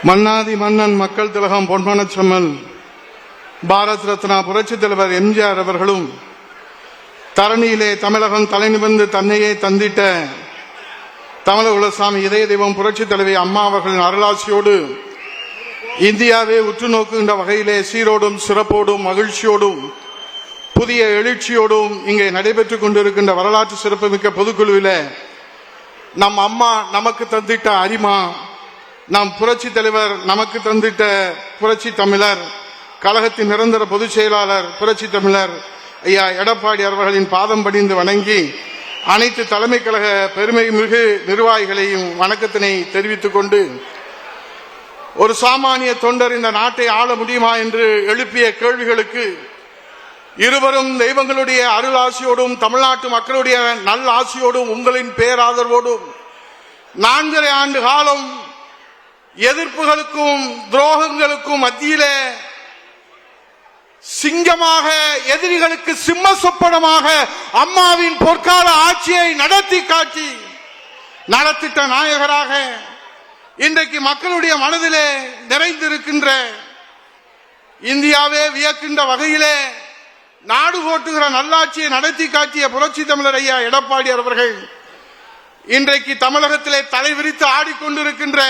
மன்னாதி மன்னன் மக்கள் திலகம் பொன்மனச்செம்மல் பாரத் ரத்னா புரட்சி தலைவர் எம்ஜிஆர் அவர்களும் தரணியிலே தமிழகம் தலை நிமிர்ந்து தன்னையே தந்திட்ட தமிழக உலசாமி இதய தெய்வம் புரட்சி தலைவி அம்மா அவர்களின் அருளாசியோடு இந்தியாவை உற்று நோக்குகின்ற வகையிலே சீரோடும் சிறப்போடும் மகிழ்ச்சியோடும் புதிய எழுச்சியோடும் இங்கே நடைபெற்றுக் கொண்டிருக்கின்ற வரலாற்று சிறப்புமிக்க பொதுக்குழுவில் நம் அம்மா நமக்கு தந்திட்ட அரிமா, நம் புரட்சி தலைவர் நமக்கு தந்திட்ட புரட்சி தமிழர் கழகத்தின் நிரந்தர பொதுச் செயலாளர் புரட்சி தமிழர் ஐயா எடப்பாடி அவர்களின் பாதம் பணிந்து வணங்கி அனைத்து தலைமை கழக பெருமை மிகு நிர்வாகிகளையும் வணக்கத்தினை தெரிவித்துக் கொண்டு, ஒரு சாமானிய தொண்டர் இந்த நாட்டை ஆள முடியுமா என்று எழுப்பிய கேள்விகளுக்கு இருவரும் தெய்வங்களுடைய அருள் ஆசியோடும் தமிழ்நாட்டு மக்களுடைய நல் ஆசியோடும் உங்களின் பேராதரவோடும் 4.5 ஆண்டு காலம் எதிர்ப்புகளுக்கும் துரோகங்களுக்கும் மத்தியிலே சிங்கமாக எதிரிகளுக்கு சிம்ம சொப்பனமாக அம்மாவின் பொற்கால ஆட்சியை நடத்தி காட்டி நலத்திட்ட நாயகராக இன்றைக்கு மக்களுடைய மனதிலே நிறைந்திருக்கின்ற, இந்தியாவே வியக்கின்ற வகையிலே நாடு போட்டுகிற நல்லாட்சியை நடத்தி காட்டிய புரட்சி தமிழர் ஐயா எடப்பாடி அவர்கள் இன்றைக்கு தமிழகத்திலே தலை விரித்து ஆடிக்கொண்டிருக்கின்ற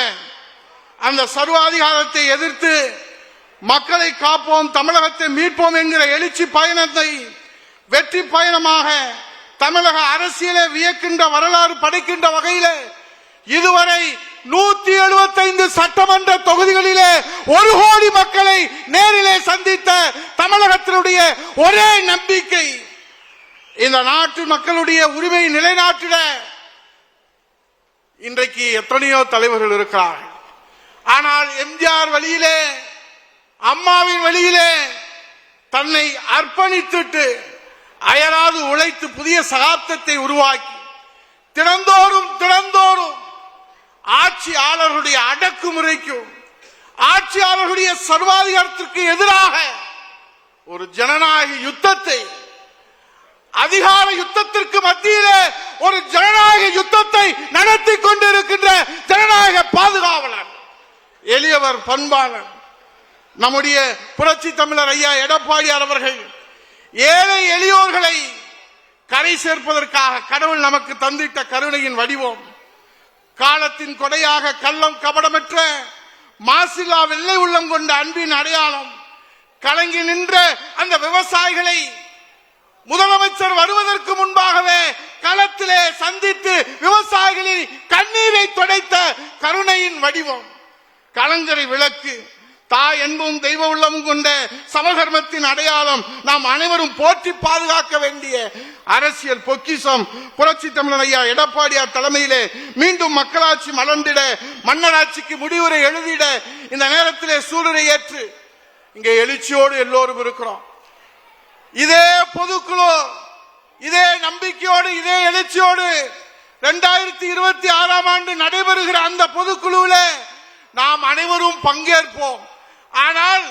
அந்த சர்வாதிகாரத்தை எதிர்த்து மக்களை காப்போம், தமிழகத்தை மீட்போம் என்கிற எழுச்சி பயணத்தை வெற்றி பயணமாக தமிழக அரசியலை வியக்கின்ற வரலாறு படைக்கின்ற வகையிலே இதுவரை 175 சட்டமன்ற தொகுதிகளிலே 1 கோடி மக்களை நேரிலே சந்தித்த தமிழகத்தினுடைய ஒரே நம்பிக்கை இந்த நாட்டு மக்களுடைய உரிமையை நிலைநாட்டிட இன்றைக்கு எத்தனையோ தலைவர்கள் இருக்கிறார்கள். ஆனால் எம்ஜிஆர் வழியிலே அம்மாவின் வழியிலே தன்னை அர்ப்பணித்துட்டு அயராது உழைத்து புதிய சகாப்தத்தை உருவாக்கி தினந்தோறும் ஆட்சியாளர்களுடைய அடக்குமுறைக்கும் ஆட்சியாளர்களுடைய சர்வாதிகாரத்திற்கு எதிராக ஒரு ஜனநாயக யுத்தத்தை, அதிகார யுத்தத்திற்கு மத்தியிலே ஒரு ஜனநாயக யுத்தத்தை நடத்தி கொண்டிருக்கின்ற ஜனநாயக பாதுகாவலர், எளியவர், பண்பாளர் நம்முடைய புரட்சி தமிழர் ஐயா எடப்பாடியார் அவர்கள் ஏழை எளியோர்களை கரை சேர்ப்பதற்காக கடவுள் நமக்கு தந்திட்ட கருணையின் வடிவம், காலத்தின் கொடையாக கள்ளம் கபடமற்ற மாசில்லா வெள்ளை உள்ளம் கொண்ட அன்பின் அடையாளம் கலங்கி நின்ற அந்த விவசாயிகளை முதலமைச்சர் வருவதற்கு முன்பாகவே களத்திலே சந்தித்து விவசாயிகளின் கண்ணீரை துடைத்த கருணையின் வடிவம், கலங்கரை விளக்கு, தாய் என்பும் தெய்வ உள்ளமும் கொண்ட சமதர்மத்தின் அடையாளம், நாம் அனைவரும் போற்றி பாதுகாக்க வேண்டிய அரசியல் பொக்கிஷம் புரட்சி தமிழர் ஐயா எடப்பாடியார் தலைமையிலே மீண்டும் மக்களாட்சி மலர்ந்திட, மன்னராட்சிக்கு முடிவுரை எழுதிட இந்த நேரத்திலே சூளுரை ஏற்று இங்கே எழுச்சியோடு எல்லோரும் இருக்கிறோம். இதே பொதுக்குழு, இதே நம்பிக்கையோடு, இதே எழுச்சியோடு 2026ஆம் ஆண்டு நடைபெறுகிற அந்த பொதுக்குழுவில் நாம் அனைவரும் பங்கேற்போம். ஆனால்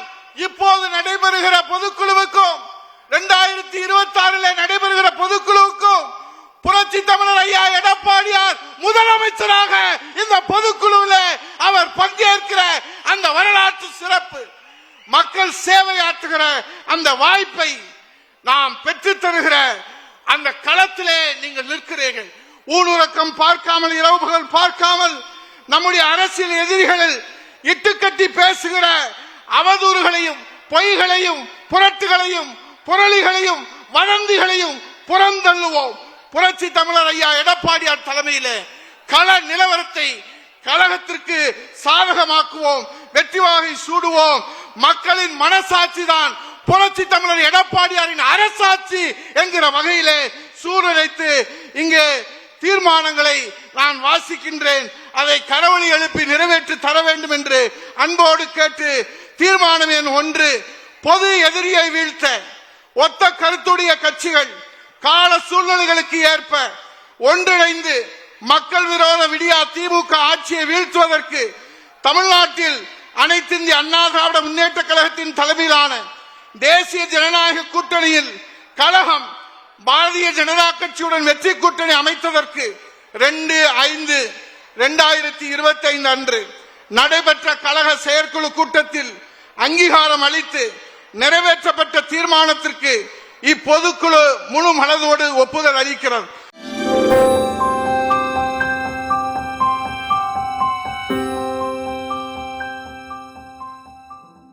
இப்போது நடைபெறுகிற பொதுக்குழுவுக்கும் 2026 நடைபெறுகிற பொதுக்குழுவுக்கும் புரட்சி தமிழர் ஐயா எடப்பாடியார் முதலமைச்சராக இந்த பொதுக்குழுவில் அவர் பங்கேற்கிற அந்த வரலாற்று சிறப்பு, மக்கள் சேவையாற்றுகிற அந்த வாய்ப்பை நாம் பெற்றுத் தருகிற அந்த களத்திலே நீங்கள் நிற்கிறீர்கள். ஊனுறக்கம் பார்க்காமல், இரவு பகல் பார்க்காமல் நம்முடைய அரசியல் எதிரிகளில் இட்டுக்கட்டி பேசுகிற அவதூறுகளையும் பொய்களையும் புரட்டுகளையும் புரளிகளையும் வதந்திகளையும் புறந்தள்ளுவோம். புரட்சி தமிழர் ஐயா எடப்பாடியார் தலைமையிலே கள நிலவரத்தை கழகத்திற்கு சாதகமாக்குவோம், வெற்றி வாகை சூடுவோம். மக்களின் மனசாட்சி தான் புரட்சி தமிழர் எடப்பாடியாரின் அரசாட்சி என்கிற வகையிலே சூழலைத்து இங்கே தீர்மானங்களை நான் வாசிக்கின்றேன். அதை கரவொலி எழுப்பி நிறைவேற்றி தர வேண்டும் என்று அன்போடு கேட்டு, தீர்மானம் எண் 1, பொது எதிரியை வீழ்த்த ஒத்த கருத்துடைய கட்சிகள் கால சூழ்நிலைகளுக்கு ஏற்ப ஒன்றிணைந்து மக்கள் விரோத விடியா திமுக ஆட்சியை வீழ்த்துவதற்கு தமிழ்நாட்டில் அனைத்து இந்திய அண்ணா திராவிட முன்னேற்ற கழகத்தின் தலைமையிலான தேசிய ஜனநாயக கூட்டணியில் கழகம் பாரதிய ஜனதா கட்சியுடன் வெற்றி கூட்டணி அமைத்ததற்கு 2/5/2025 அன்று நடைபெற்ற கழக செயற்குழு கூட்டத்தில் அங்கீகாரம் அளித்து நிறைவேற்றப்பட்ட தீர்மானத்திற்கு இப்பொதுக்குழு முழு மனதோடு ஒப்புதல் அளிக்கிறது.